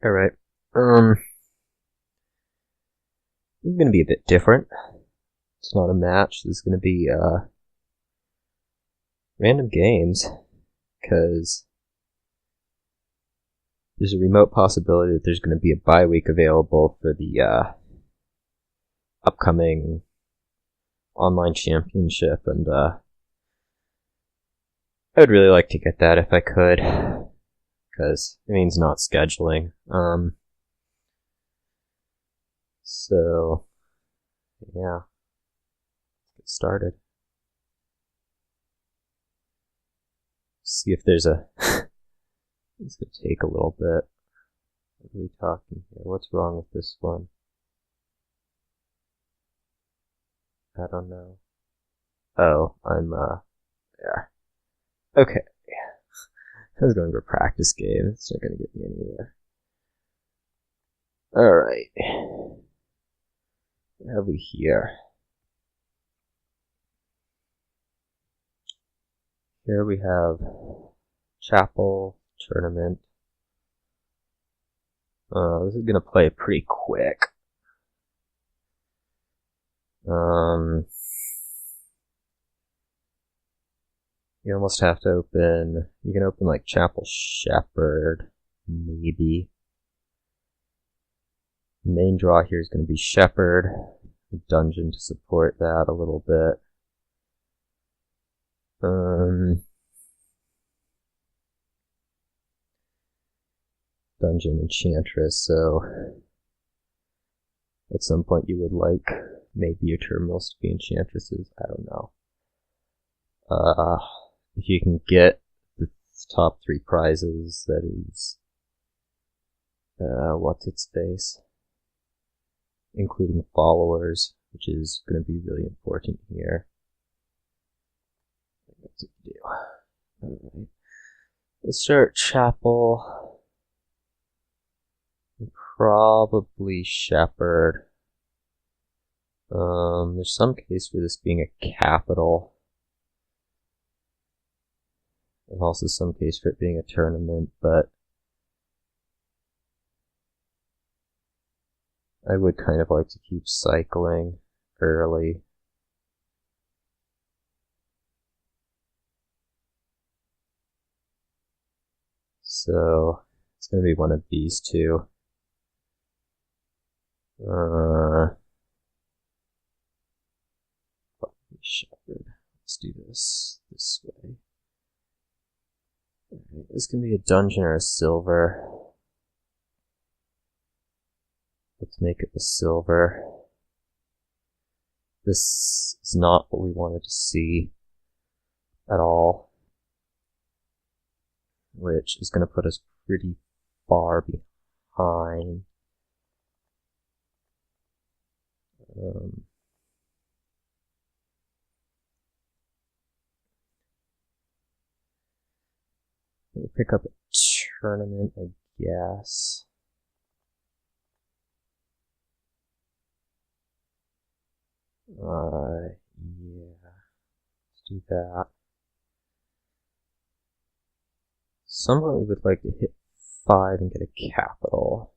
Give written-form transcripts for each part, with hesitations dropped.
Alright. This is gonna be a bit different. It's not a match. This is gonna be random games, because there's a remote possibility that there's gonna be a bye week available for the upcoming online championship, and I would really like to get that if I could, because it means not scheduling. So yeah, let's get started. See if there's a it's gonna take a little bit. What are we talking here? What's wrong with this one? I don't know. Oh, I'm there. Okay. I was going for a practice game. It's not gonna get me anywhere. Alright. What have we here? Here we have Chapel Tournament. This is gonna play pretty quick. You almost have to open, you can open like Chapel Shepherd, maybe. The main draw here is going to be Shepherd, a dungeon to support that a little bit. Dungeon Enchantress, so at some point you would like maybe your terminals to be Enchantresses, I don't know. If you can get the top 3 prizes, that is, what's its face? Including followers, which is going to be really important here. That's what you do. Alright. Let's start Chapel. Probably Shepherd. There's some case for this being a capital. And also some case for it being a tournament, but I would kind of like to keep cycling early. So it's going to be one of these two. Shepherd. Let's do this way. Right, this can be a dungeon or a silver. Let's make it the silver. This is not what we wanted to see at all, which is going to put us pretty far behind. We'll pick up a tournament, I guess. Yeah, let's do that. Somebody would like to hit 5 and get a capital.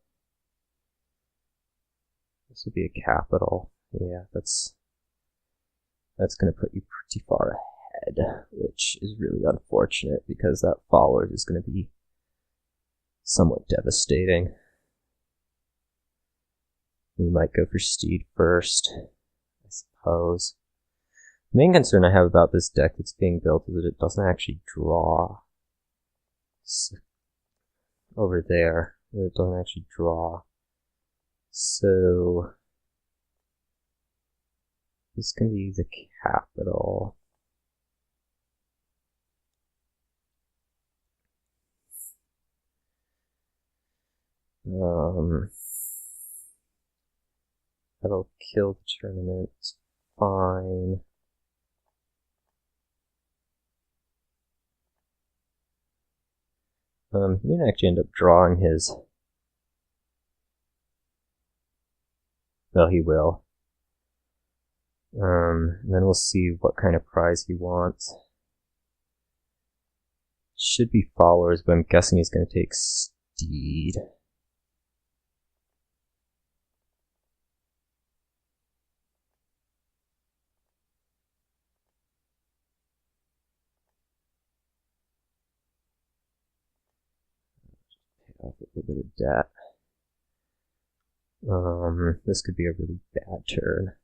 This will be a capital. Yeah, that's going to put you pretty far ahead, which is really unfortunate because that follower is going to be somewhat devastating. We might go for Steed first, I suppose. The main concern I have about this deck that's being built is that it doesn't actually draw. Over there, it doesn't actually draw. So this can be the capital. That'll kill the tournament. It's fine. He didn't actually end up drawing his. Well, he will. And then we'll see what kind of prize he wants. Should be followers, but I'm guessing he's going to take Steed. off a little bit of debt. This could be a really bad turn.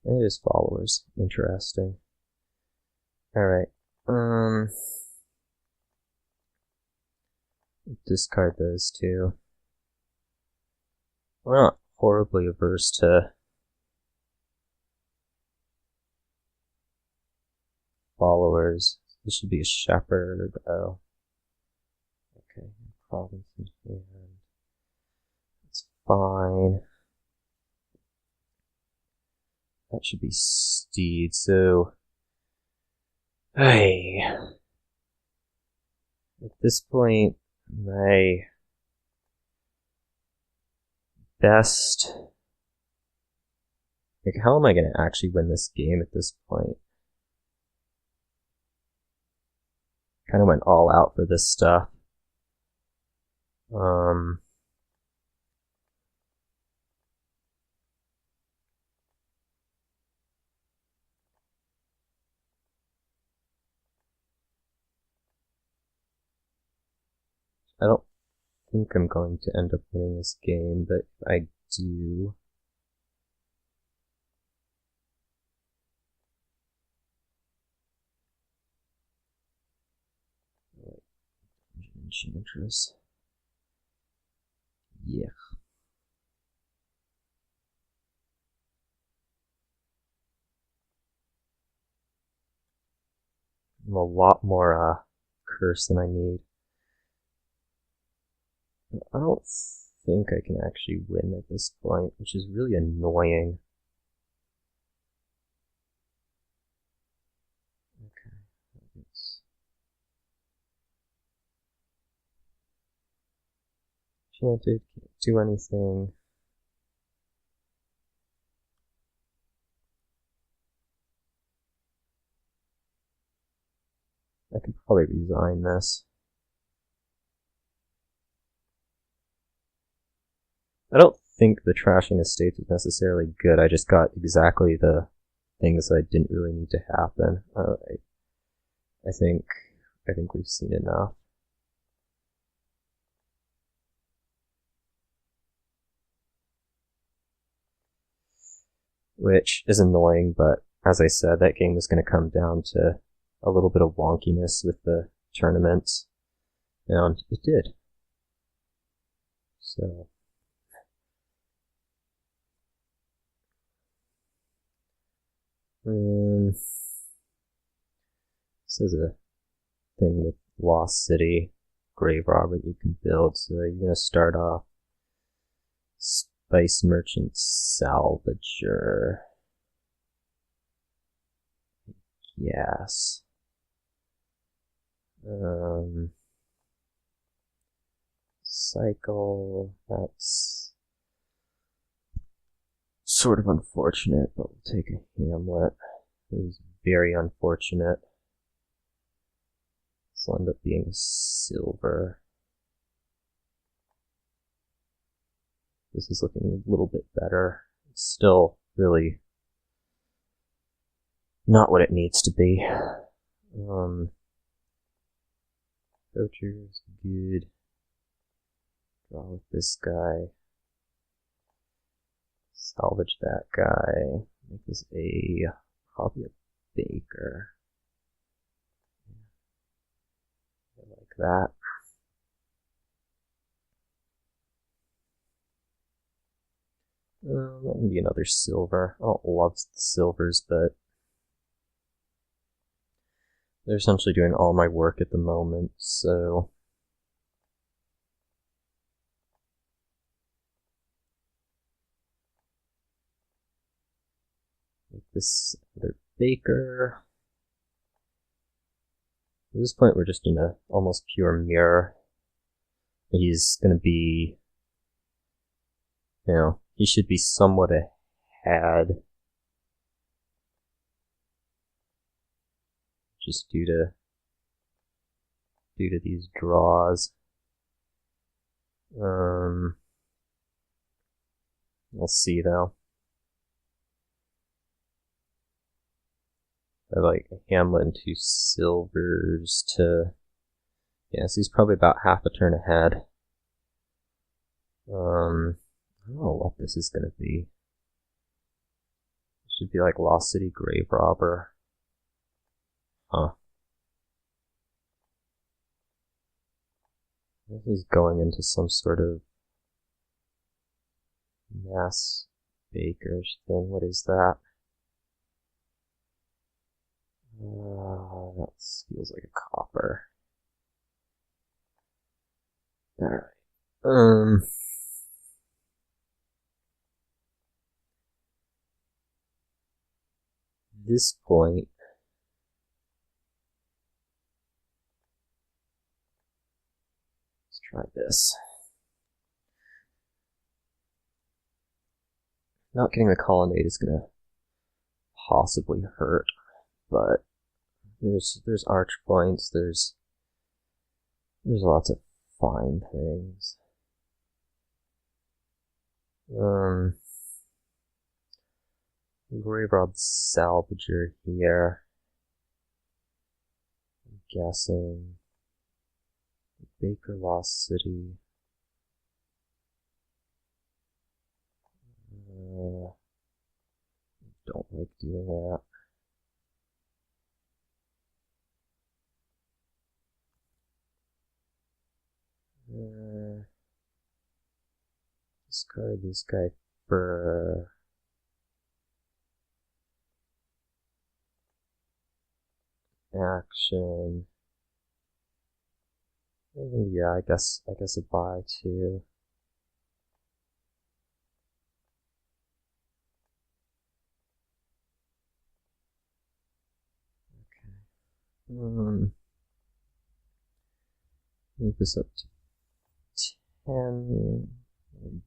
It is followers. Interesting. Alright. Discard those two. We're not horribly averse to followers. This should be a shepherd. Oh. Okay. Province in hand. That's fine. That should be steed, so... Hey. At this point, my best... Like, how am I going to actually win this game at this point? Kind of went all out for this stuff. I don't think I'm going to end up winning this game, but if I do... Enchantress. Yeah. I'm a lot more curse than I need. I don't think I can actually win at this point, which is really annoying. Okay. Enchanted, can't do anything. I can probably resign this. I don't think the trashing estates is necessarily good. I just got exactly the things that I didn't really need to happen. Alright. I think we've seen enough. Which is annoying, but as I said, that game was going to come down to a little bit of wonkiness with the tournaments, and it did. So... this is a thing with Lost City, Graverobber that you can build. So you're going to start off Spice Merchant Salvager. Yes. Cycle, that's sort of unfortunate, but we'll take a Hamlet. It was very unfortunate. This will end up being a silver. This is looking a little bit better. It's still really not what it needs to be. Poacher's good. Draw with this guy. Salvage that guy. Make this probably a baker. I like that. That can be another silver. I don't love the silvers, but they're essentially doing all my work at the moment, so... Make this other baker. At this point, we're just in a almost pure mirror. He's gonna be... he should be somewhat ahead. Just due to these draws. We'll see though. I have like a Hamlet and 2 silvers to Yeah, so he's probably about half a turn ahead. I don't know what this is gonna be. It should be like Lost City Graverobber. Huh. Maybe he's going into some sort of mass bakers thing. What is that? That feels like a copper. Alright. This point, let's try this. Not getting the colonnade is gonna possibly hurt, but there's arch points, there's lots of fine things. Graverobber salvager here. I'm guessing. Baker Lost City. Don't like doing that. Discard this guy for action. Yeah, I guess a buy too. Okay. Move this up to 10.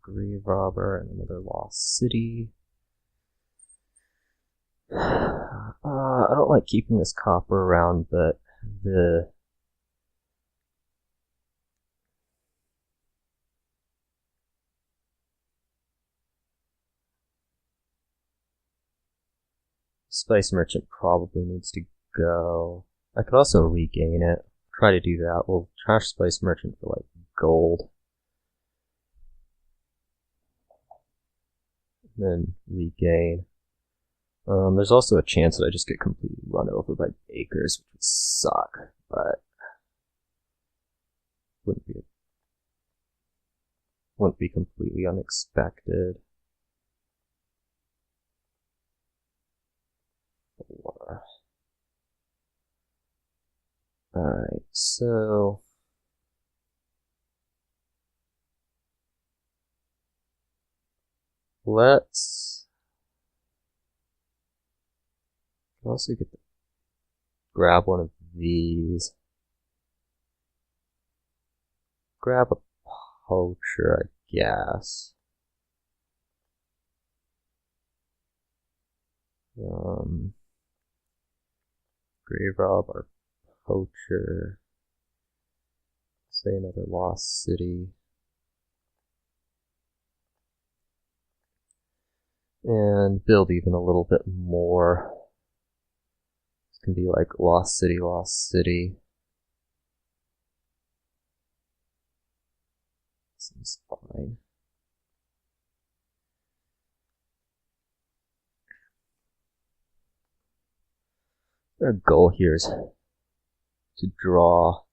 Graverobber and another Lost City. I don't like keeping this copper around, but the Spice Merchant probably needs to go. I could also regain it. Try to do that. We'll trash Spice Merchant for like gold. And then regain. There's also a chance that I just get completely run over by bakers, which would suck, but wouldn't be completely unexpected. 4. Alright, so let's also grab one of these. Grab a poacher, I guess. Graverobber, poacher. Say another Lost City. And build even a little bit more. It's gonna be like Lost City, Lost City. Seems fine. Our goal here is to draw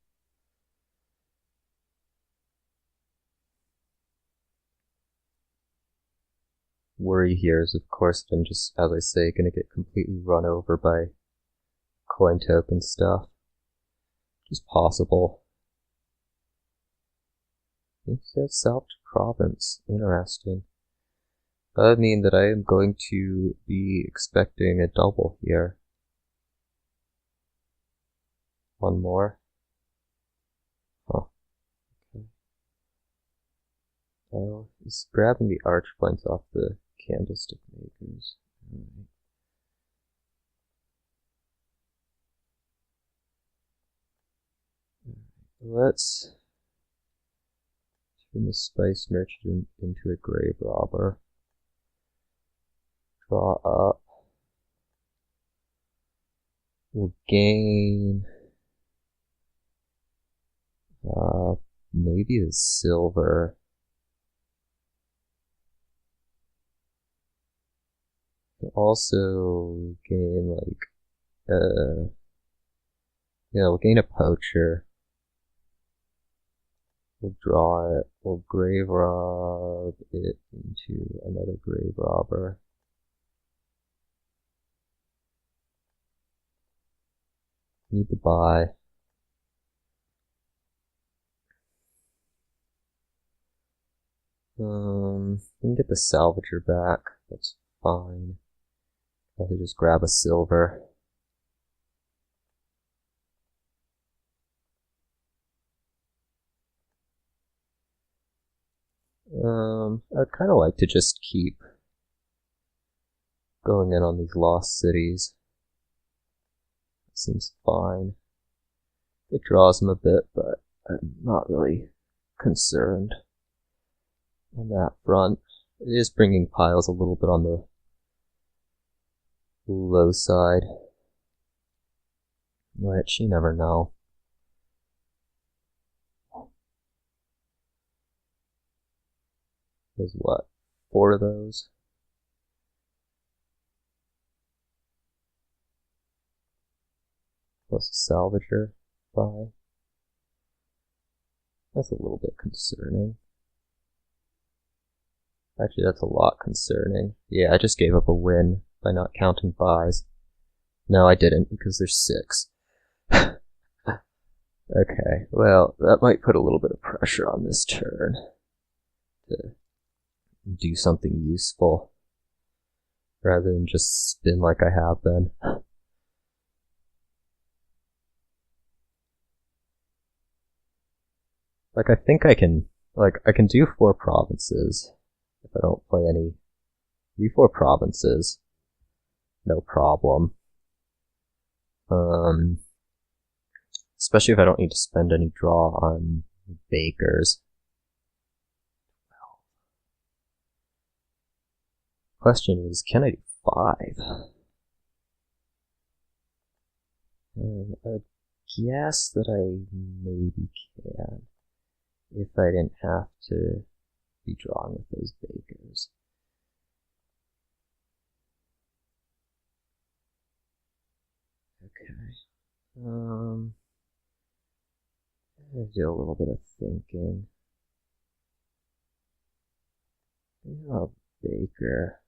worry here is, of course, I'm just, as I say, going to get completely run over by coin token stuff. Which is possible. It says Salvage Province. Interesting. That would mean that I am going to be expecting a double here. One more. Huh. Okay. Oh, he's grabbing the arch points off the candlestick makers. Alright. Let's turn the Spice Merchant into a Graverobber. Draw up. We'll gain Maybe the silver. Also gain like we'll gain a poacher. We'll draw it. We'll Graverobber it into another Graverobber. Need to buy. We can get the salvager back. That's fine. I can just grab a silver. I'd kind of like to just keep going in on these lost cities. Seems fine. It draws them a bit, but I'm not really concerned on that front. It is bringing piles a little bit on the low side, which you never know. There's what? 4 of those? Plus a salvager. 5. That's a little bit concerning. Actually, that's a lot concerning. Yeah, I just gave up a win by not counting buys. No, I didn't, because there's 6. Okay, well, that might put a little bit of pressure on this turn to do something useful, rather than just spin like I have been. Like, I think I can do 4 provinces if I don't play any. Do 4 provinces, no problem. Especially if I don't need to spend any draw on bakers. Question is, can I do 5? And I guess that I maybe can, if I didn't have to be drawing with those bakers. Okay. I do a little bit of thinking. Yeah, baker.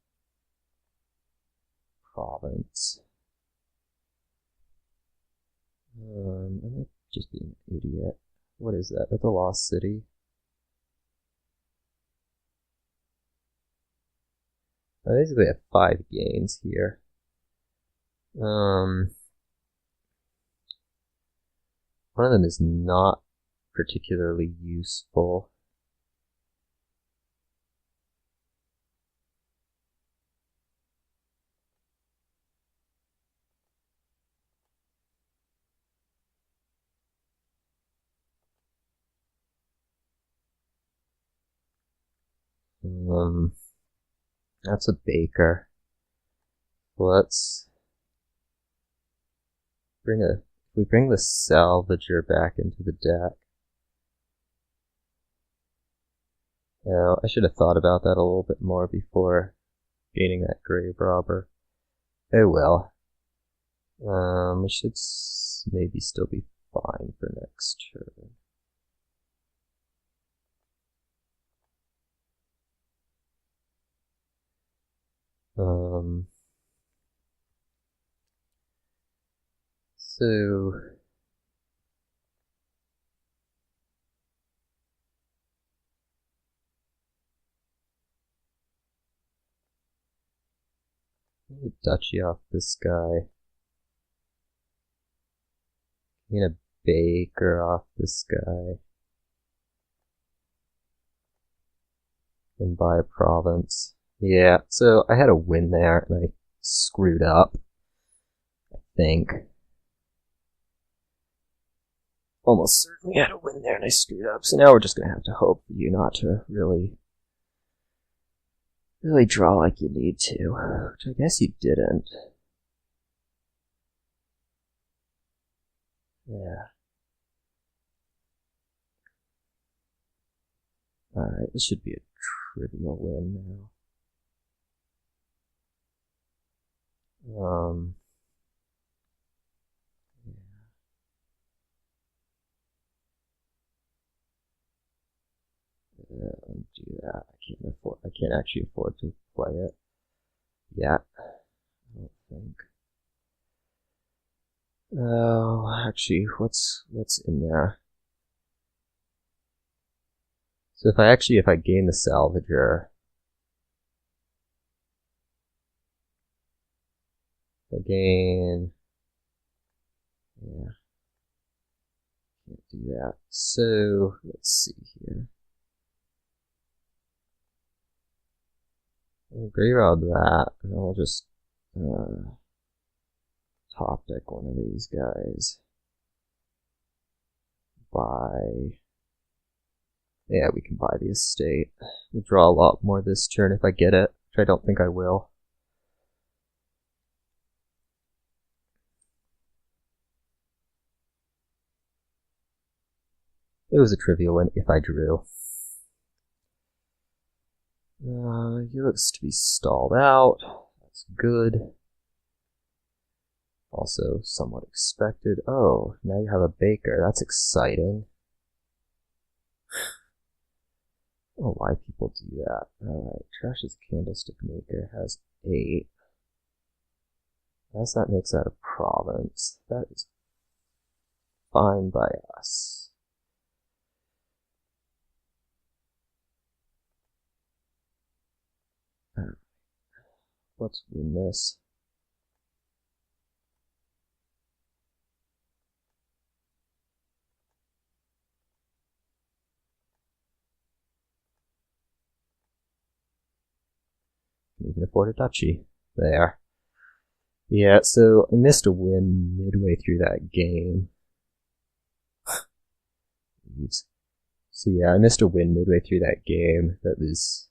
Province. I might just be an idiot. What is that? That's a lost city. I basically have 5 gains here. One of them is not particularly useful. That's a baker. Let's if we bring the salvager back into the deck. Now, I should have thought about that a little bit more before gaining that Graverobber. Oh well. We should maybe still be fine for next turn. So duchy off this guy. Get a baker off this guy. And buy a province. Yeah, so I had a win there and I screwed up. I think. Almost certainly had a win there and I screwed up. So now we're just gonna have to hope for you not to really draw like you need to. Which I guess you didn't. Yeah. Alright, this should be a trivial win now. Yeah, do that. I can't actually afford to play it yet. I don't think. Oh, actually, what's in there? So if I gain the salvager, yeah, can't do that. So let's see here. I'll Graverobber that, and I'll just top deck one of these guys. Yeah, we can buy the estate. We'll draw a lot more this turn if I get it, which I don't think I will. It was a trivial win if I drew. He looks to be stalled out. That's good. Also somewhat expected. Oh, now you have a baker. That's exciting. I don't know why people do that. Alright, Trash's Candlestick Maker has 8. As that makes that a province. That is fine by us. Alright, let's win this. Even afford a duchy. There. Yeah, so I missed a win midway through that game. So yeah, I missed a win midway through that game. That was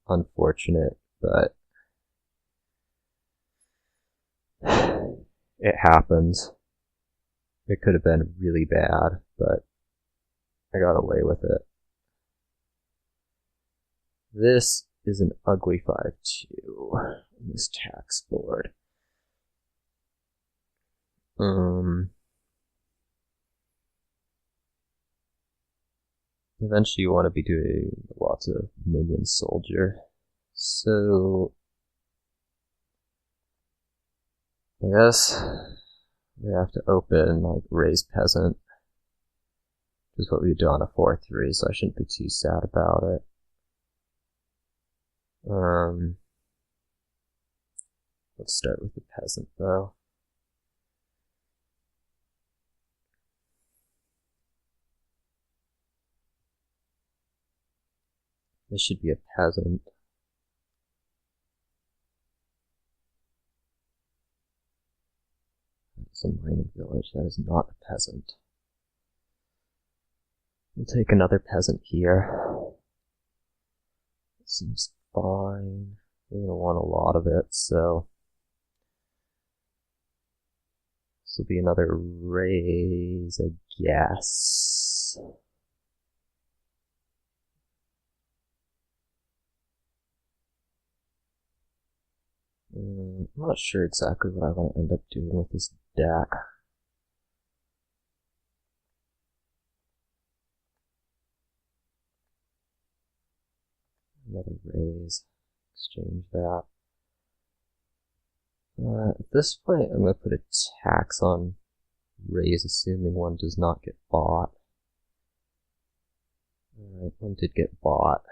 unfortunate, but it happens. It could have been really bad, but I got away with it. This is an ugly 5-2 on this tax board. Eventually you want to be doing lots of Minion soldier. So I guess we have to open like raise peasant, which is what we do on a 4-3, so I shouldn't be too sad about it. Let's start with the peasant though. This should be a peasant. It's a mining village. That is not a peasant. We'll take another peasant here. It seems fine. We're going to want a lot of it, so this will be another raise, I guess. I'm not sure exactly what I want to end up doing with this deck. Another raise. Exchange that. At this point, I'm going to put a tax on raise, assuming one does not get bought. Alright, one did get bought.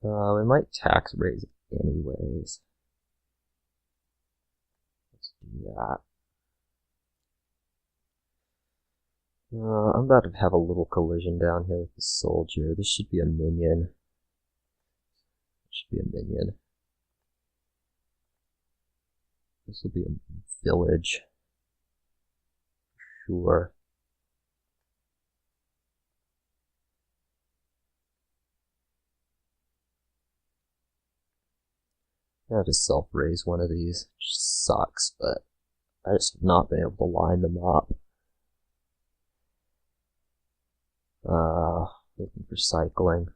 We might tax raise anyways. Let's do that. I'm about to have a little collision down here with the soldier. This should be a minion. Should be a minion. This will be a village. Sure. I have to self-raise one of these, which sucks, but I just have not been able to line them up. Looking for cycling.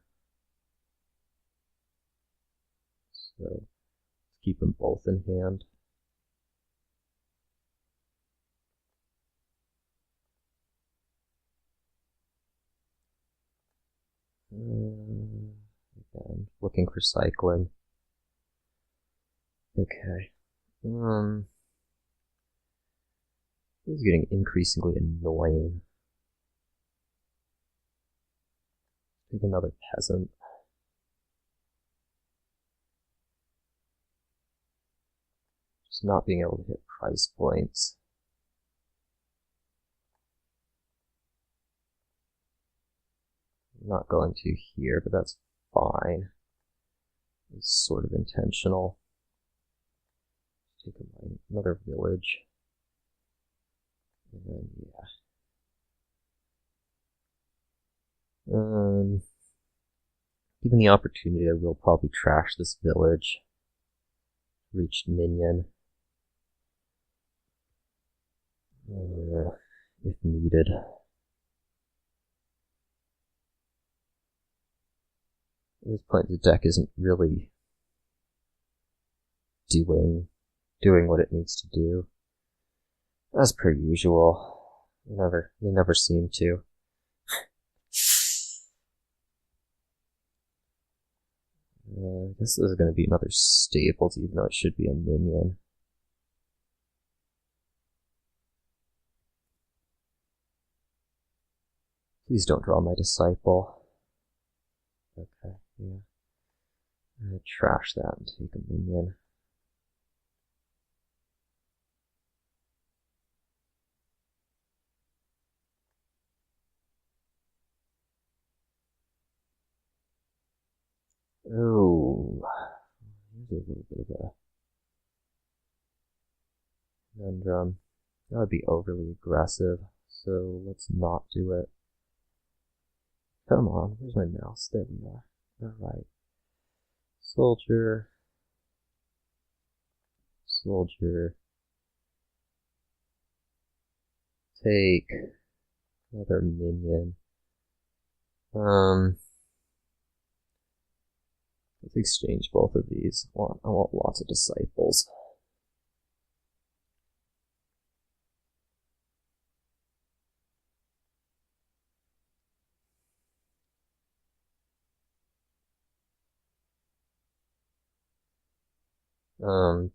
So let's keep them both in hand. Again, looking for cycling. Okay. This is getting increasingly annoying. Take another peasant. Just not being able to hit price points. I'm not going to here, but that's fine. It's sort of intentional. Take another village. And yeah. Given the opportunity, I will probably trash this village. Reached Minion. If needed. At this point, the deck isn't really doing what it needs to do. As per usual. They never seem to. This is going to be another Stables, even though it should be a Minion. Please don't draw my Disciple. Okay, yeah. I'm going to trash that and take a Minion. Oh, here's a little bit of a conundrum. That would be overly aggressive, so let's not do it. Come on, where's my mouse? There we are. Alright. Soldier. Take another Minion. Let's exchange both of these. I want lots of Disciples.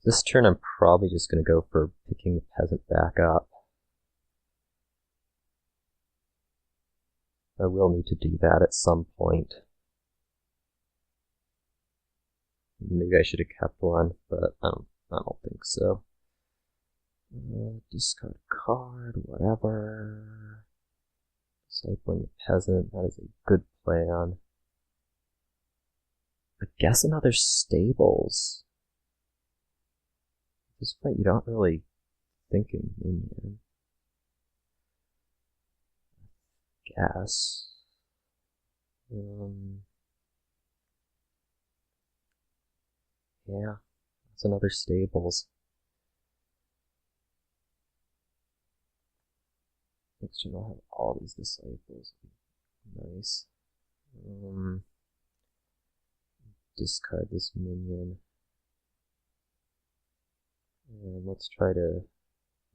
This turn I'm probably just going to go for picking the peasant back up. I will need to do that at some point. Maybe I should have kept one, but I don't think so. Discard card, whatever. Cycling the peasant, that is a good plan. I guess another Stables. At this point, you don't really think in Minion. Guess. Yeah, that's another Stables. Next turn I'll have all these Disciples. Nice. Discard this Minion. And let's try to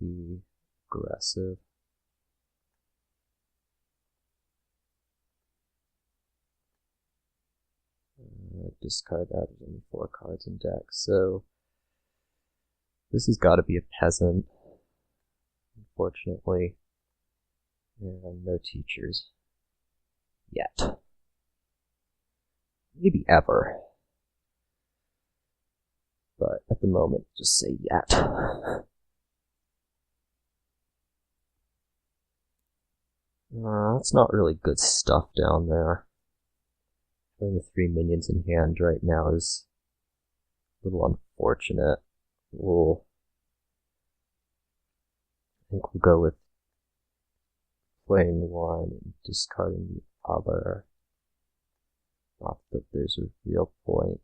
be aggressive. Discard that. There's only 4 cards in deck, so this has got to be a peasant, unfortunately. And no teachers. Yet. Maybe ever. But at the moment, just say yet. That's not really good stuff down there. Having the 3 minions in hand right now is a little unfortunate. I think we'll go with playing one and discarding the other. Not that there's a real point.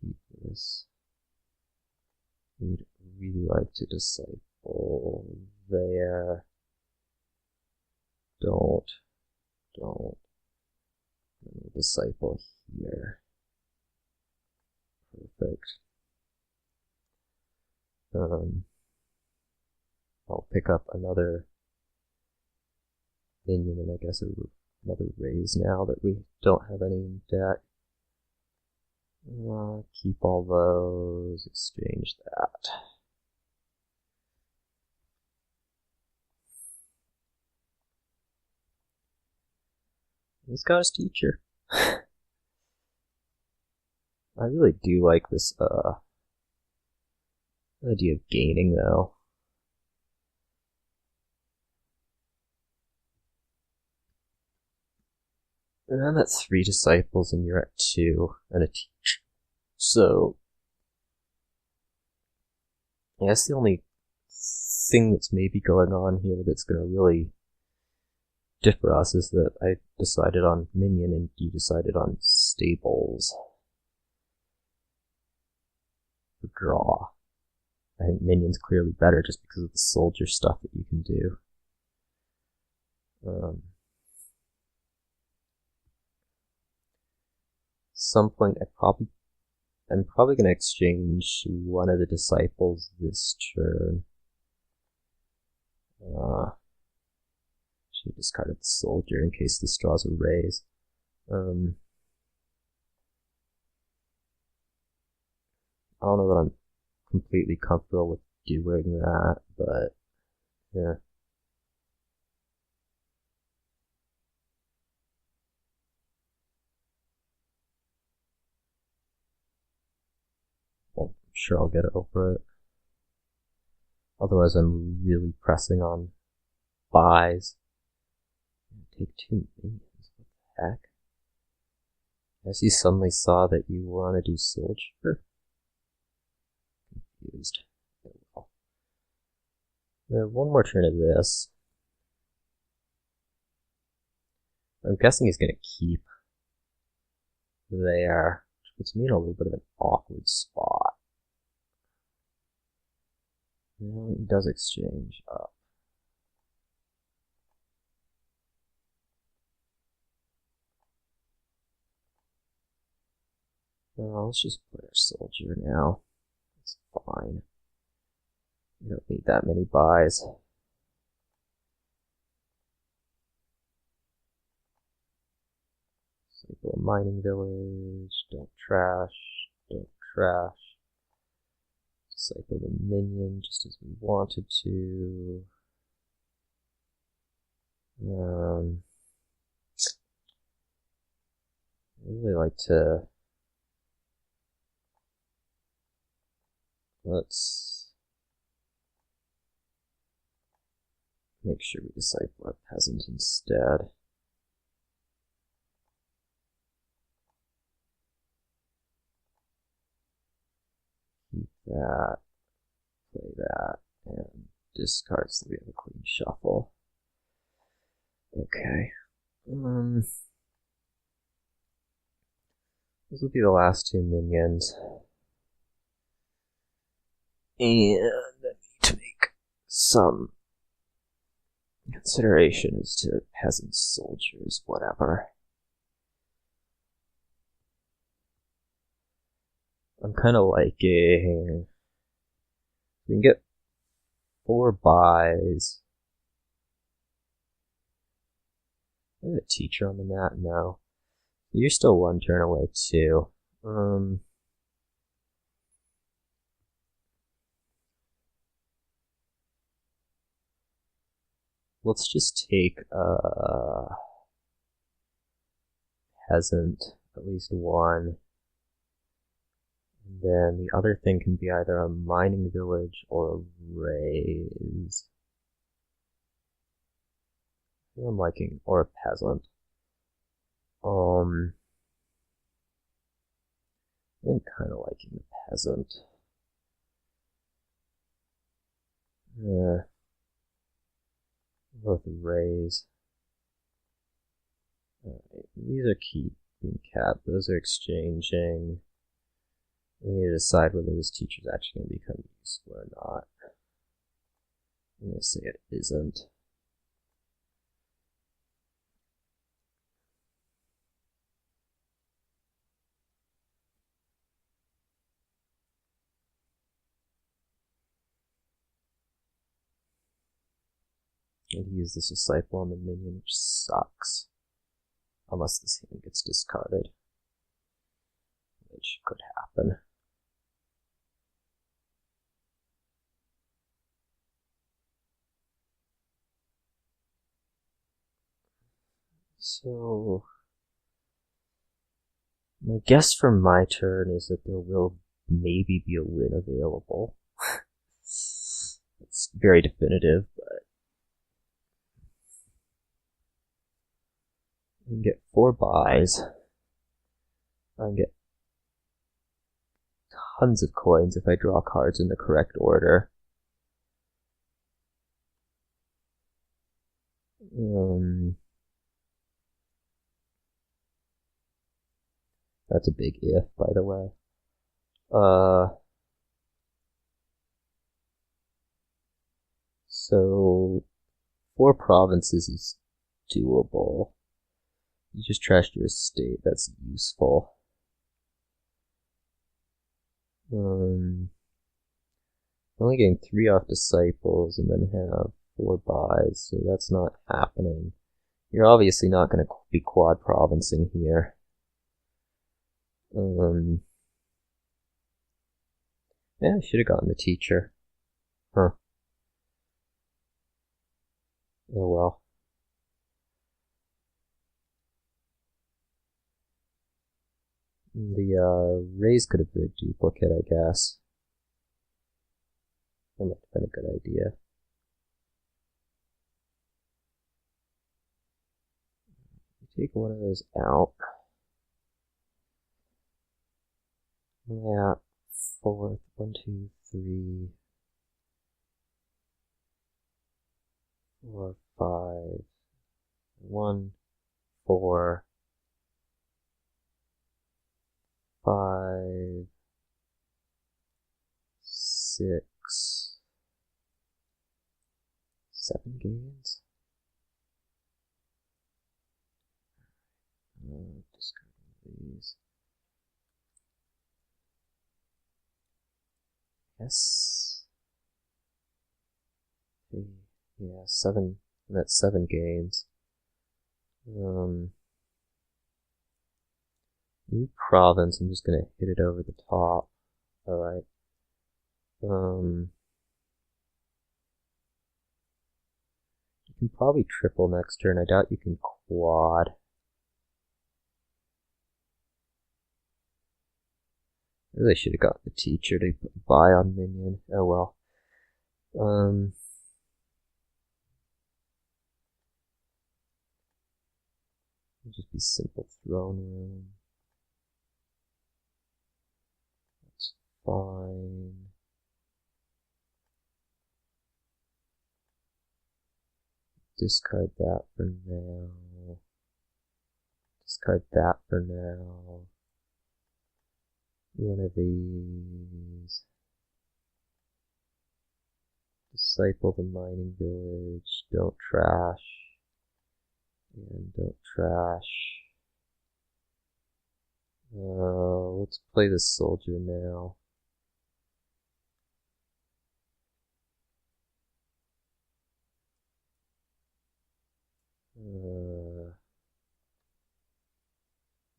Keep this. We'd really like to disciple there. don't. And we'll disciple here. Perfect. I'll pick up another minion and I guess another raise now that we don't have any in deck. Keep all those, exchange that. He's got his teacher. I really do like this idea of gaining though. And I'm at 3 disciples and you're at 2 and a teacher. So I guess the only thing that's maybe going on here that's going to really differ us is that I decided on Minion and you decided on Stables. For draw. I think Minion's clearly better just because of the soldier stuff that you can do. Some point I'm probably going to exchange one of the disciples this turn. Should have discarded the soldier in case this draws a raise. I don't know that I'm completely comfortable with doing that, but yeah. Well, I'm sure I'll get over it. Otherwise, I'm really pressing on buys. Take 2 minions. What the heck? I guess you suddenly saw that you want to do soldier. Confused. One more turn of this. I'm guessing he's going to keep there, which puts me in a little bit of an awkward spot. No, he does exchange up. Well, let's just play our soldier now. It's fine. We don't need that many buys. Cycle a mining village. Don't trash. Don't trash. Cycle the minion just as we wanted to. I really like to. Let's make sure we disciple our peasant instead. Keep that, play that, and discard so we have a clean shuffle. Okay. This will be the last 2 minions. And I need to make some consideration as to peasants, soldiers, whatever. I'm kind of liking. We can get 4 buys. Is a teacher on the mat? No. You're still 1 turn away too. Let's just take peasant, at least 1. And then the other thing can be either a mining village or a raise. I'm liking, or a peasant. I'm kind of liking the peasant. Yeah. Both raise. Alright, these are keeping capped, those are exchanging. We need to decide whether this teacher is actually going to become useful or not. I'm going to say it isn't. And use this disciple on the minion, which sucks. Unless this hand gets discarded, which could happen. So, my guess for my turn is that there will maybe be a win available. It's very definitive, but I can get 4 buys. I can get tons of coins if I draw cards in the correct order. That's a big if, by the way. So 4 provinces is doable. You just trashed your estate, that's useful. Only getting 3 off disciples and then have 4 buys, so that's not happening. You're obviously not going to be quad provincing here. Yeah, I should have gotten the teacher. Huh. Oh well. The raise could have been a duplicate, I guess. That might have been a good idea. Take one of those out. Yeah, 4th, 1, 2, 3, 4, 5, 1, 4, 5, 6, 7 gains. Discard these. Yes. Yeah, 7. That's 7 gains. New province, I'm just gonna hit it over the top. Alright. You can probably triple next turn. I doubt you can quad. I really should have got the teacher to buy on Minion. Oh well. It'll just be simple throne room. That's fine. Discard that for now. Discard that for now. One of these. Disciple the mining village. Don't trash. And don't trash. Let's play the soldier now.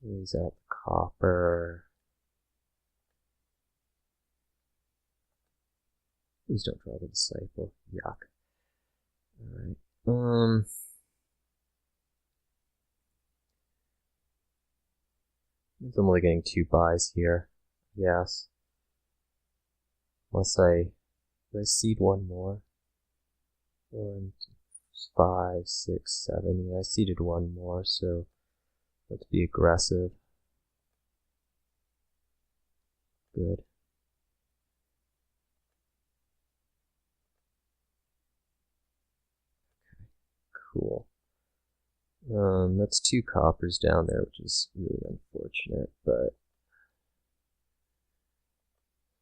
Raise out the copper. Please don't draw the disciple. Yuck. Alright. I'm only getting 2 buys here. Yes. Unless I seed 1 more. 1, 5, 6, 7. Yeah, I seeded 1 more, so let's be aggressive. Good. Okay, cool. That's 2 coppers down there, which is really unfortunate, but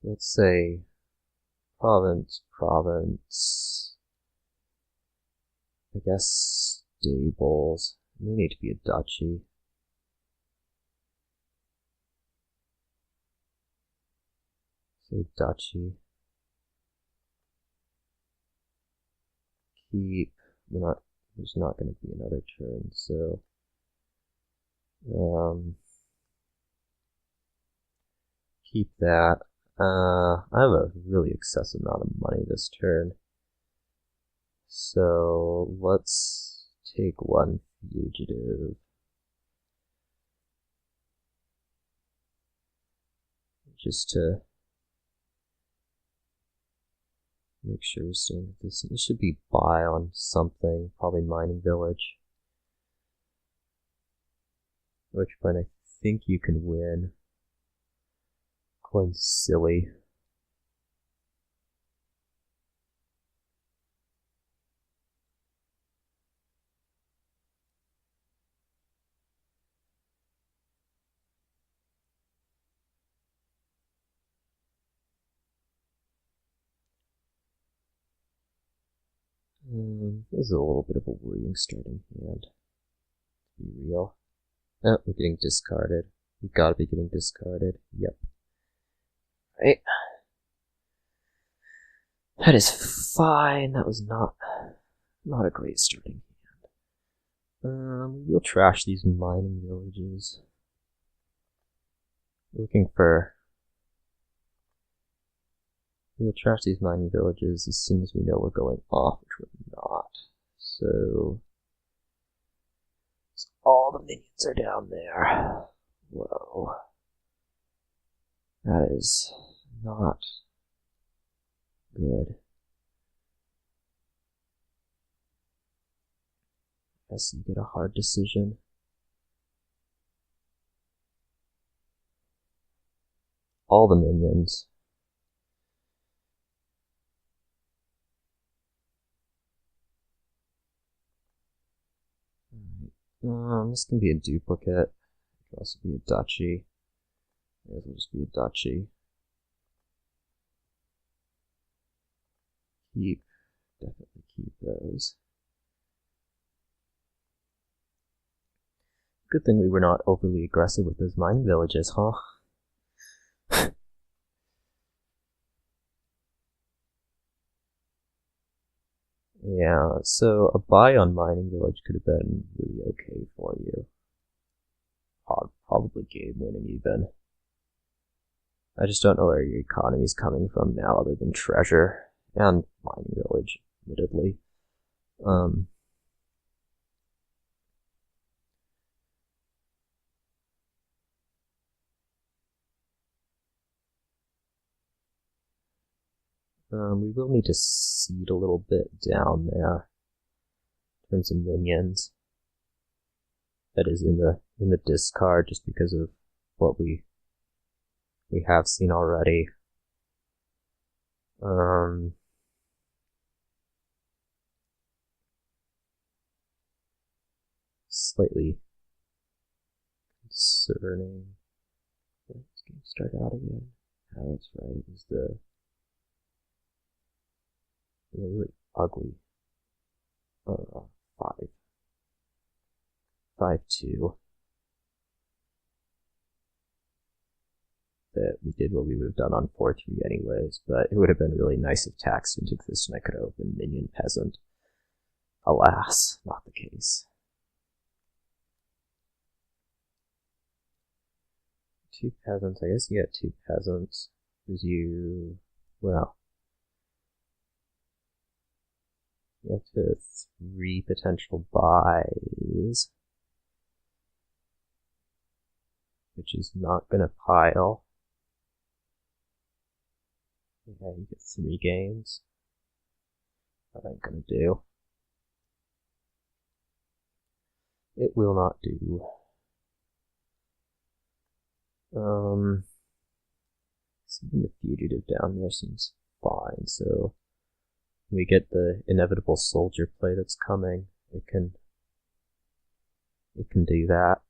let's say province, I guess stables. It may need to be a duchy. Say duchy. Keep there's not going to be another turn, so keep that. I have a really excessive amount of money this turn, so let's take one fugitive. Just to make sure we're staying with this. This should be buy on something, probably mining village. At which point I think you can win. Coin's silly. This is a little bit of a worrying starting hand, to be real. Oh, we're getting discarded. We gotta be getting discarded. Yep. Right. That is fine. That was not a great starting hand. We'll trash these mining villages. We'll trash these mining villages as soon as we know we're going off, which we're not. So all the minions are down there. Whoa. That is not good. Guess you get a hard decision. All the minions. This can be a duplicate. It can also be a duchy. May as well just be a duchy. Definitely keep those. Good thing we were not overly aggressive with those mining villages, huh? Yeah, so a buy on mining village could have been really okay for you. Probably game winning even. I just don't know where your economy's coming from now other than treasure and mining village, admittedly. We will need to seed a little bit down there in terms of minions. That is in the discard, just because of what we have seen already. Slightly concerning. This game start out again. Oh, that's right. It was the really ugly 5-2 that we did what we would have done on 4-3 anyways, but it would have been really nice if tax didn't exist and I could have opened Minion Peasant. Alas, not the case. 2 peasants, I guess you get 2 peasants, because you have to 3 potential buys, which is not gonna pile. Yeah, you get 3 gains. That ain't gonna do. It will not do. Seeing the fugitive down there seems fine, so we get the inevitable soldier play that's coming. It can do that.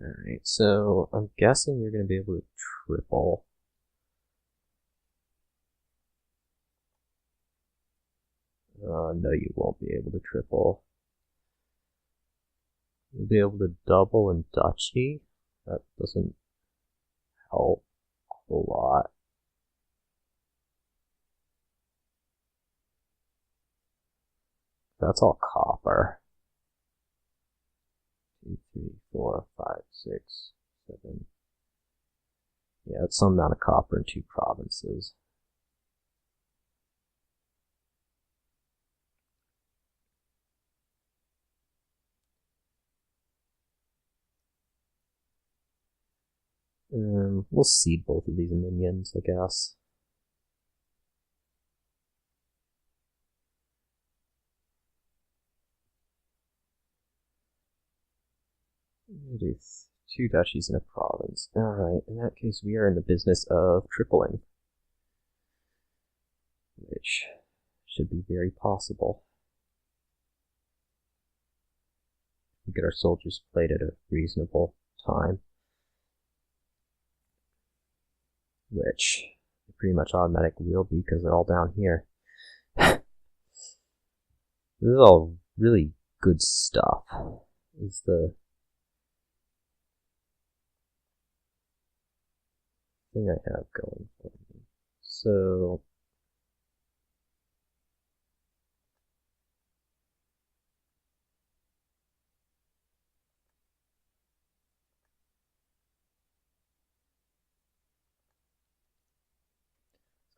Alright, so I'm guessing you're going to be able to triple. No, you won't be able to triple. You'll be able to double and duchy. That doesn't help a whole lot. That's all copper. 2, 3, 4, 5, 6, 7. Yeah, it's some amount of copper in 2 provinces. We'll seed both of these minions, I guess. We'll do 2 duchies in a province. Alright, in that case we are in the business of tripling. Which should be very possible. We get our soldiers played at a reasonable time. Which pretty much automatic will be because they're all down here. This is all really good stuff. Is the thing I have going for me. So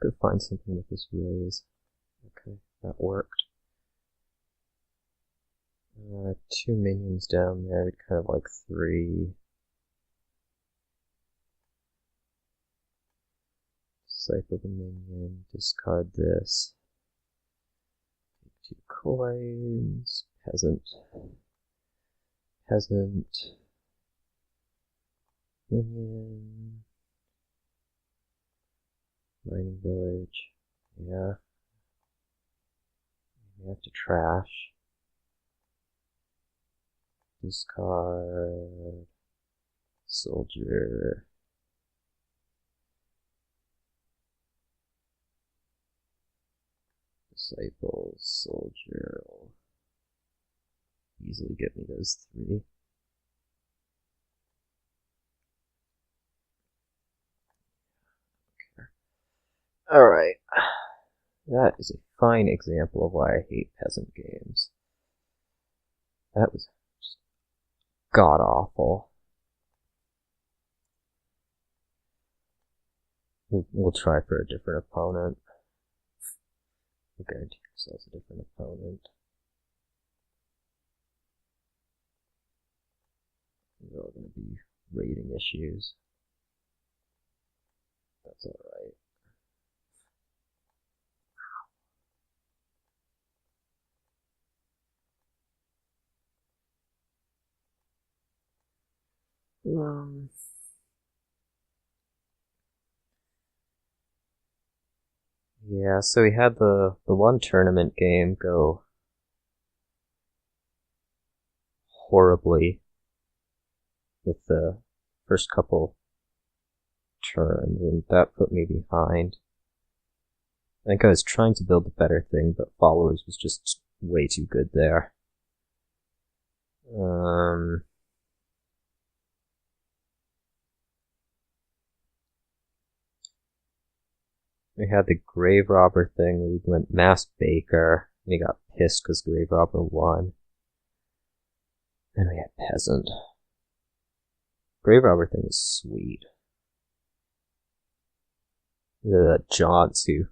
let's go find something with this raise. Okay, that worked. 2 minions down there, we'd kind of like 3. Disciple the minion, discard this. Take 2 coins, peasant, minion, mining village, yeah. We have to trash. Discard, soldier. Disciple, soldier. Easily get me those 3. Alright. That is a fine example of why I hate peasant games. That was just god-awful. We'll try for a different opponent. We'll guarantee ourselves a different opponent. These are all going to be rating issues. That's alright. Yeah, so we had the one tournament game go horribly with the first couple turns, and that put me behind. I think I was trying to build a better thing, but followers was just way too good there. We had the Graverobber thing where we went Mass Baker, and he got pissed because Graverobber won. Then we had Peasant. Graverobber thing was sweet. The Johns who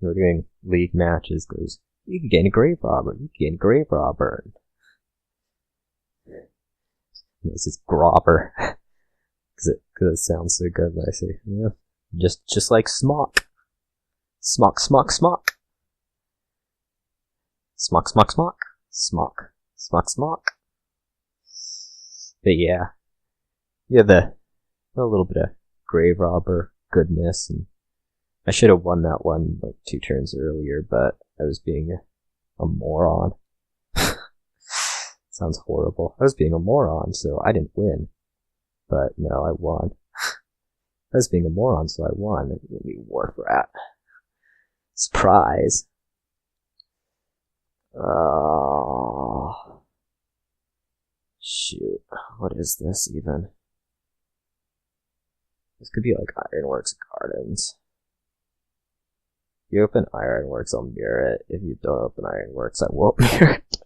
were doing league matches goes, you can gain a Graverobber, you can gain a Graverobber. This is Grobber. Because it sounds so good, and I say, yeah. Just like Smock. Smock, smock, smock. Smock, smock, smock. Smock. Smock, smock. But yeah. Yeah, a little bit of Graverobber goodness, and I should have won that one like 2 turns earlier, but I was being a moron. Sounds horrible. I was being a moron, so I didn't win. But no, I won. I was being a moron, so I won. It made me Warfrat. Surprise. Shoot. What is this even? This could be like Ironworks Gardens. If you open Ironworks, I'll mirror it. If you don't open Ironworks, I won't mirror it.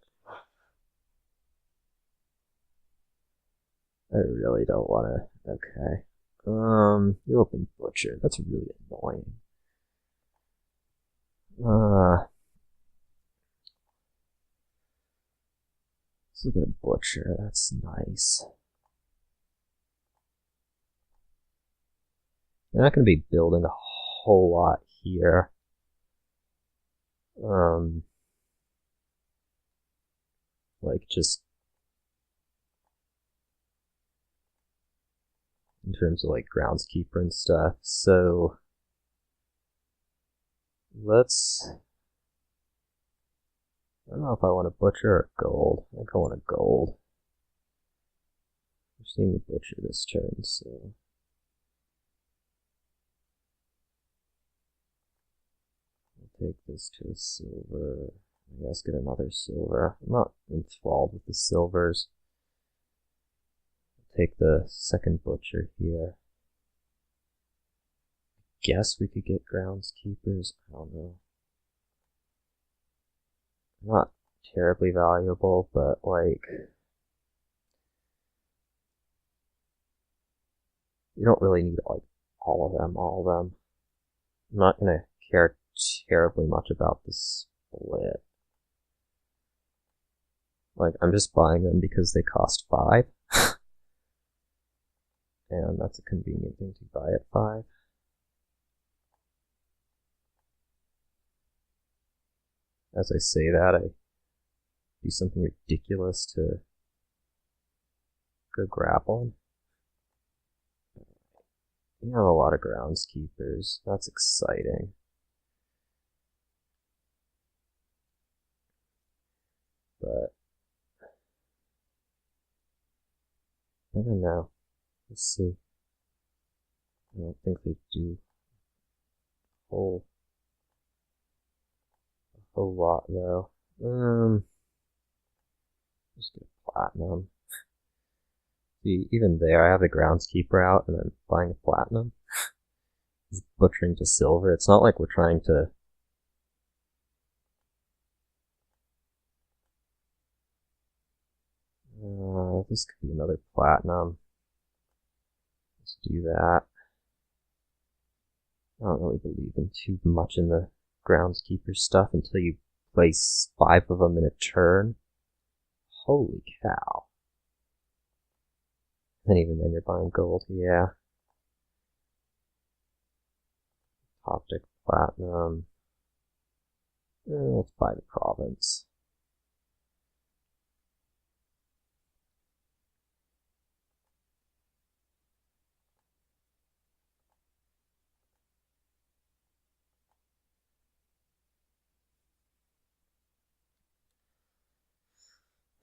I really don't want to. Okay. You open Butcher. That's really annoying. Let's look at a Butcher. That's nice. You're not going to be building a whole lot here. Like just in terms of like Groundskeeper and stuff. So let's. I don't know if I want a Butcher or gold. I think I want a gold. We're seeing the Butcher this turn, so. I'll take this to a silver. I guess get another silver. I'm not enthralled with the silvers. I'll take the second Butcher here. Guess we could get Groundskeepers. I don't know. Not terribly valuable, but like you don't really need like all of them. I'm not gonna care terribly much about the split. Like I'm just buying them because they cost 5. And that's a convenient thing to buy at 5. As I say that, I do something ridiculous to go grappling. We have a lot of Groundskeepers. That's exciting. But I don't know. Let's see. I don't think they do a whole lot though. Just get a platinum. See, even there, I have the Groundskeeper out and I'm buying a platinum. Just butchering to silver. It's not like we're trying to. This could be another platinum. Let's do that. I don't really believe in too much in the Groundskeeper stuff until you place 5 of them in a turn. Holy cow. And even then you're buying gold, yeah. Optic platinum. Let's buy the province.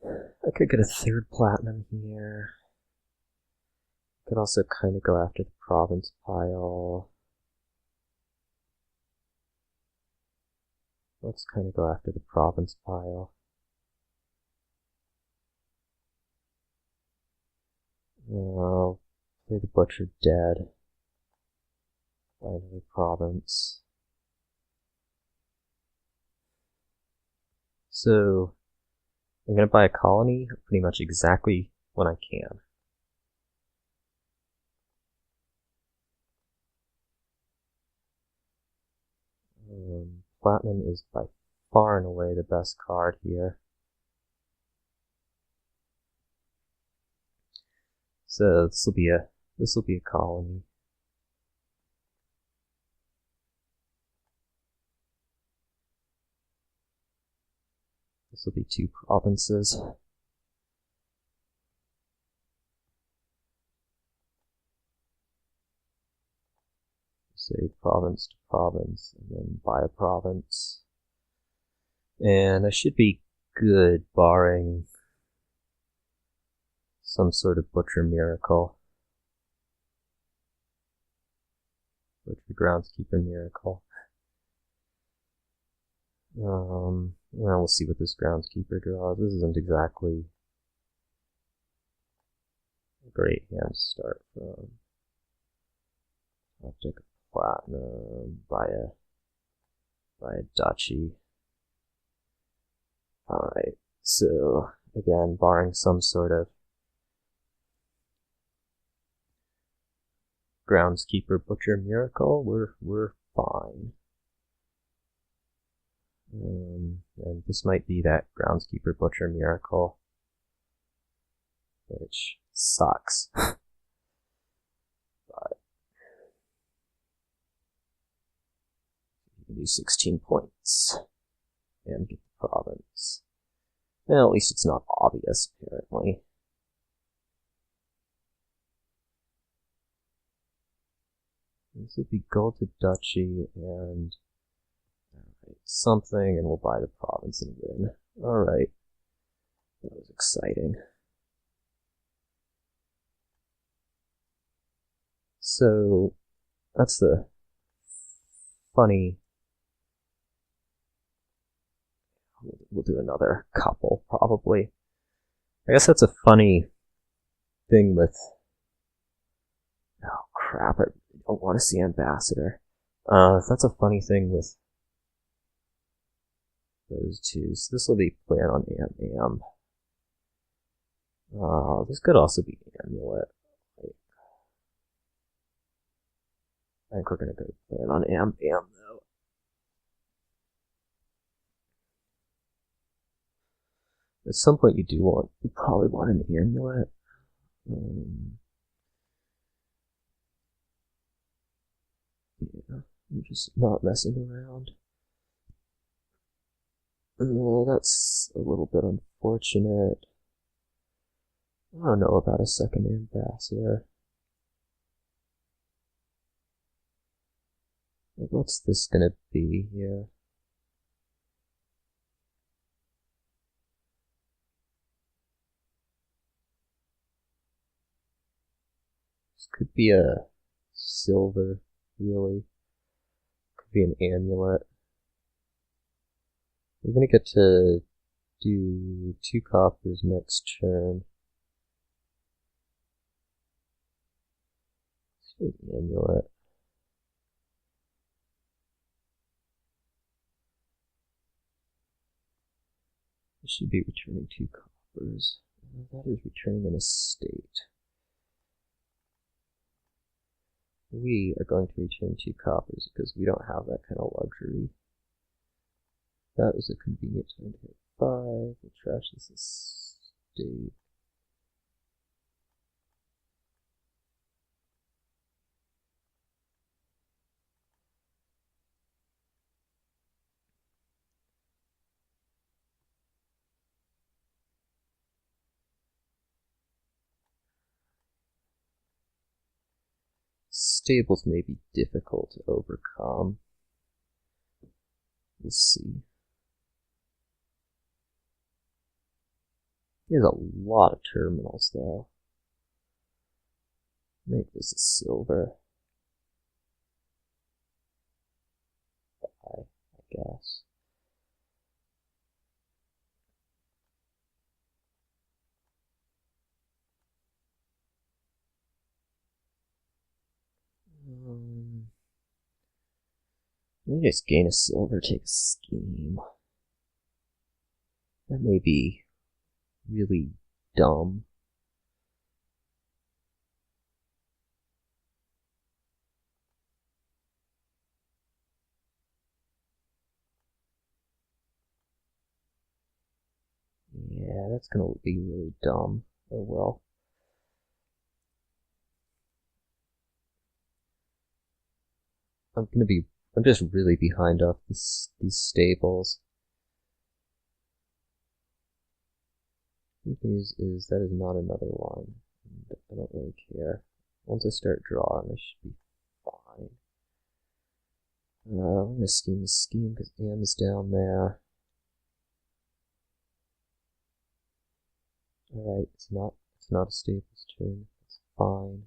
I could get a 3rd platinum here. Could also kind of go after the province pile. Let's kind of go after the province pile. I'll play the Butcher dead. Buy another province. So I'm going to buy a colony pretty much exactly when I can. Platinum is by far and away the best card here. So this will be a colony. This will be 2 provinces. Say province to province, and then buy a province. And I should be good, barring some sort of Butcher miracle. Butcher Groundskeeper miracle. Well, we'll see what this Groundskeeper draws. This isn't exactly a great hand to start from. I'll take a platinum, buy a duchy. Alright, so again, barring some sort of Groundskeeper Butcher miracle, we're fine. And this might be that Groundskeeper Butcher miracle, which sucks. But you can do 16 points and get the province. Well, at least it's not obvious, apparently. This would be gold to duchy and something, and we'll buy the province and win. Alright. That was exciting. So, that's the funny... We'll do another couple, probably. I guess that's a funny thing with... Oh, crap, I don't want to see Ambassador. That's a funny thing with those two. So this will be plan on Am. This could also be Amulet. I think we're gonna go plan on Am though. At some point you probably want an Amulet. Yeah, I'm just not messing around. That's a little bit unfortunate. I don't know about a second Ambassador. Like, what's this gonna be here? This could be a silver, really. Could be an Amulet. We're gonna get to do 2 coppers next turn. Let's do the Amulet. This should be returning 2 coppers. That is returning an estate. We are going to return 2 coppers because we don't have that kind of luxury. That was a convenient time to hit 5. We'll trash this estate. Stables may be difficult to overcome. We'll see. He has a lot of terminals, though. Make this a silver. I guess. Maybe just gain a silver, take a scheme. That may be really dumb. Yeah, that's gonna be really dumb. Oh well. I'm just really behind off these stables. The good news is that is not another one. I don't really care. Once I start drawing, I should be fine. I'm gonna scheme the scheme because Am is down there. Alright, it's not a staples turn. It's fine.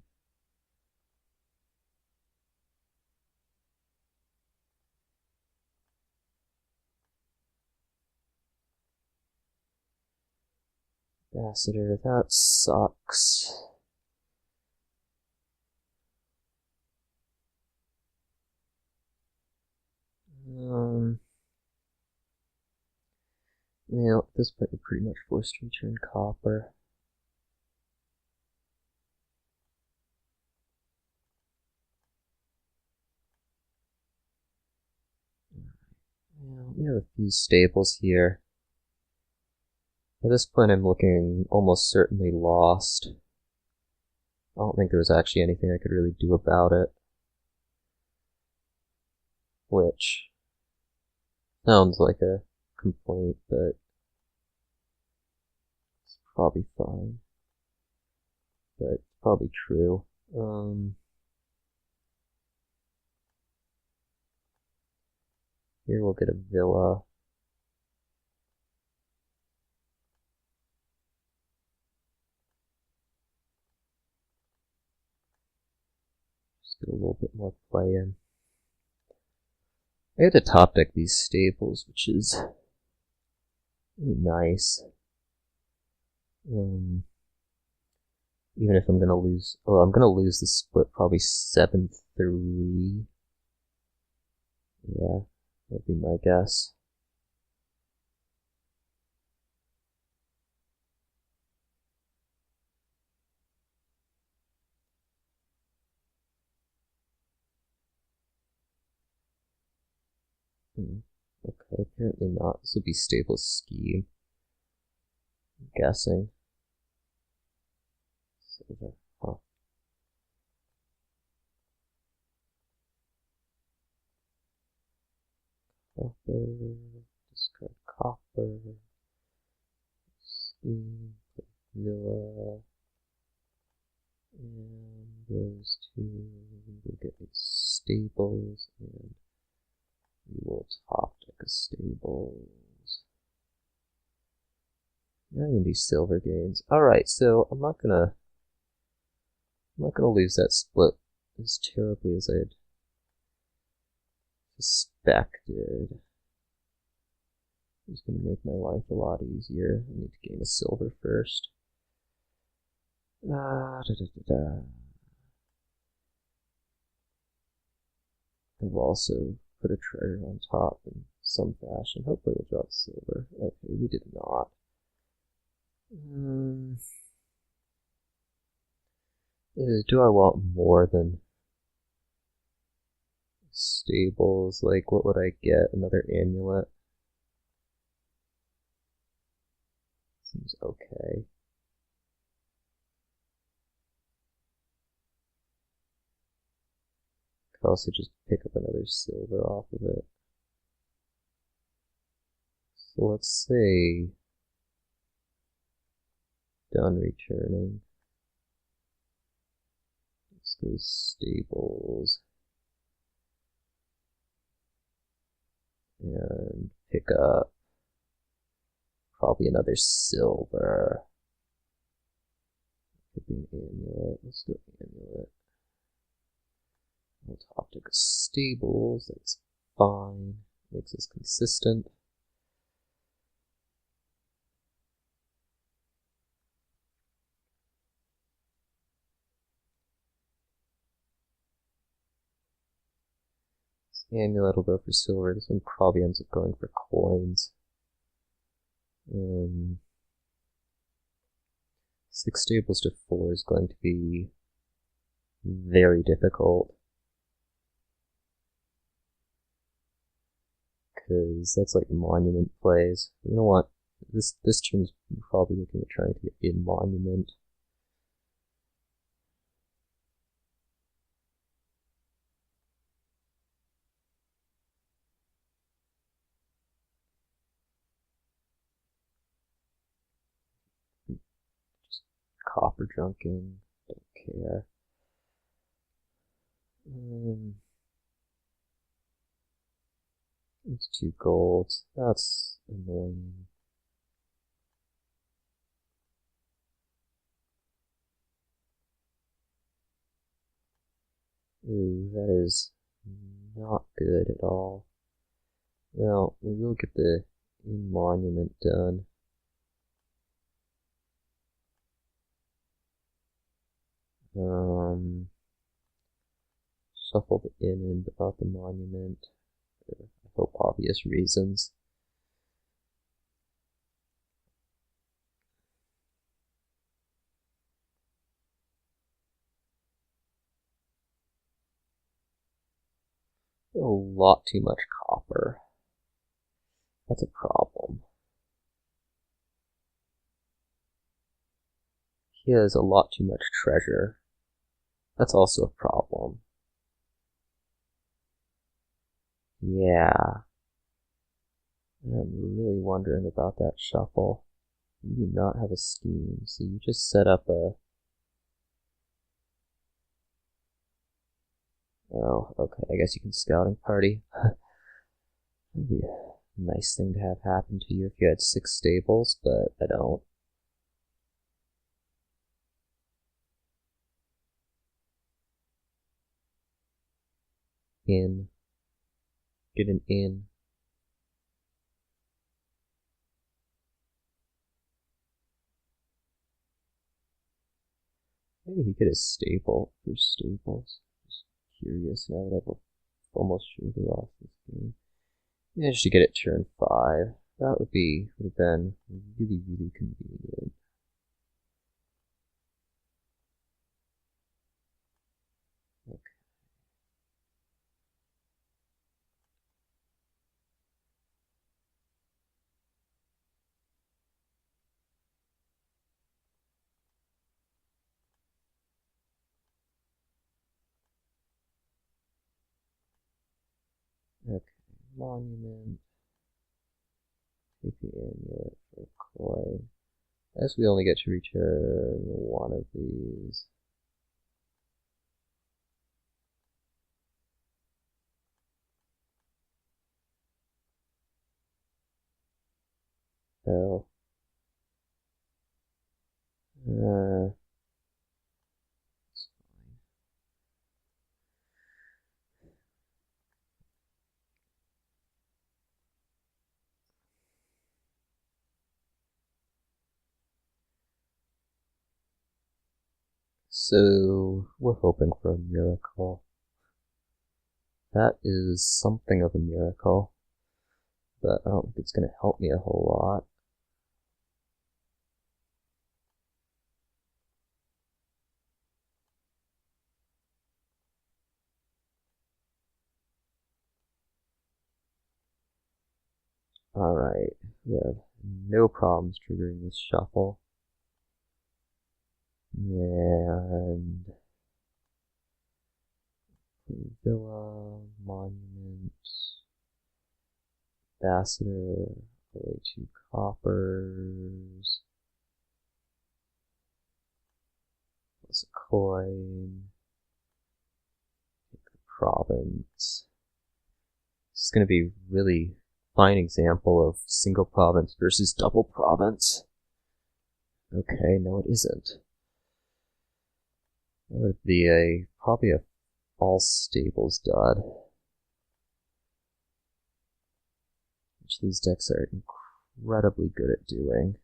Ambassador, that sucks. Yeah, at this point we're pretty much forced to return copper. Yeah, we have a few stables here. At this point I'm looking almost certainly lost. I don't think there was actually anything I could really do about it. Which sounds like a complaint, but it's probably fine. But it's probably true. Here we'll get a villa. Just get a little bit more play in. I had to top deck these stables, which is really nice. Even if I'm gonna lose, well, I'm gonna lose the split probably 7-3. Yeah, that'd be my guess. Okay, apparently not. This will be stable scheme. I'm guessing. Silver, huh. Copper, discard copper, scheme, villa, and those two will get me stables, and we will top deck a stables. Now you can do silver gains. Alright, so I'm not gonna lose that split as terribly as I had suspected. It's gonna make my life a lot easier. I need to gain a silver first. I've also put a treasure on top in some fashion. Hopefully we'll drop silver. Okay, we did not. Do I want more than stables? Like, what would I get? Another amulet? Seems okay. Could also just pick up another silver off of it. So let's say done returning. Let's go stables. And pick up probably another silver. Could be an amulet. Let's go amulet. We'll top deck a stables. That's fine. Makes us consistent. Amulet will go for silver. This one probably ends up going for coins. 6 stables to 4 is going to be very difficult. Because that's like monument plays. You know what? This turn's probably looking at trying to get in monument. Copper junking, don't care. It's 2 golds. That's annoying. Ooh, that is not good at all. Well, we will get the in monument done. Shuffled in and out the monument for, I hope, obvious reasons. A lot too much copper. That's a problem. He has a lot too much treasure. That's also a problem. Yeah. I'm really wondering about that shuffle. You do not have a scheme, so you just set up a... Oh, okay, I guess you can scouting party. That'd be a nice thing to have happen to you if you had 6 stables, but I don't. In. Get an inn. Maybe he get a stable for stables. Just curious now that I've almost surely lost this game. Managed to get it turn 5. That would have been really, really convenient. Okay. Okay. Monument. Take the amulet for coin. I guess we only get to return one of these. Oh. It's fine. So, we're hoping for a miracle. That is something of a miracle, but I don't think it's going to help me a whole lot. Alright, we have no problems triggering this shuffle. And villa, monument, ambassador, away 2 coppers, plus a coin, take the province. This is going to be really fine example of single province versus double province. Okay, no it isn't. That would be probably a false stables dud. Which these decks are incredibly good at doing.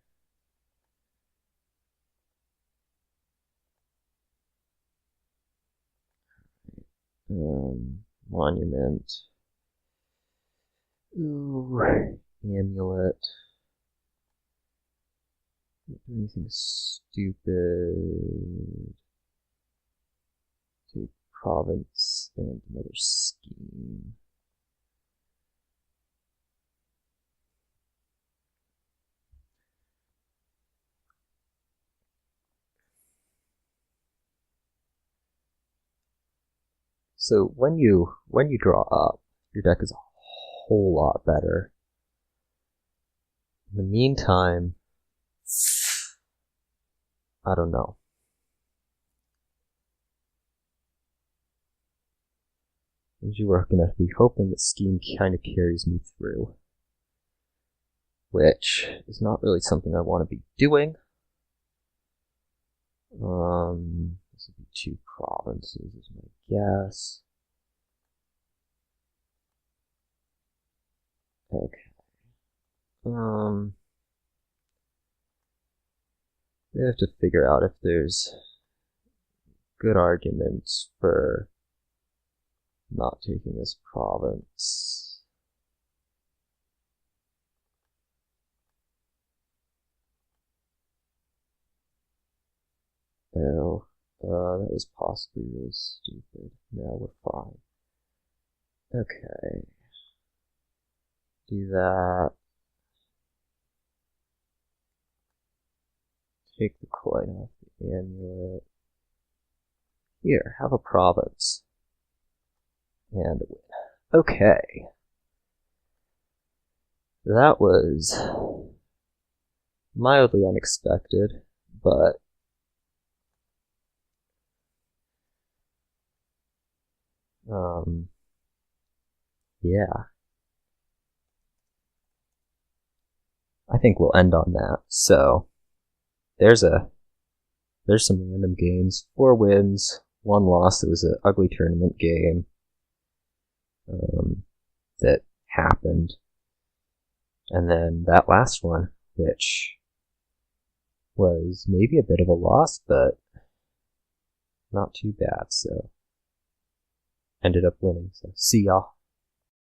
Monument. Ooh, amulet. Don't do anything stupid. Take province and another scheme. So when you draw up, your deck is a whole lot better. In the meantime, I don't know. You are going to be hoping that scheme kind of carries me through, which is not really something I want to be doing. This would be 2 provinces is my guess. Okay. We have to figure out if there's good arguments for not taking this province. Oh, that was possibly really stupid. Now we're fine. Okay. Do that. Take the coin off the amulet. Here, have a province. And a win. Okay. That was mildly unexpected, but yeah. I think we'll end on that. So there's some random games. 4 wins, 1 loss. It was an ugly tournament game that happened. And then that last one, which was maybe a bit of a loss, but not too bad. So ended up winning. So see y'all.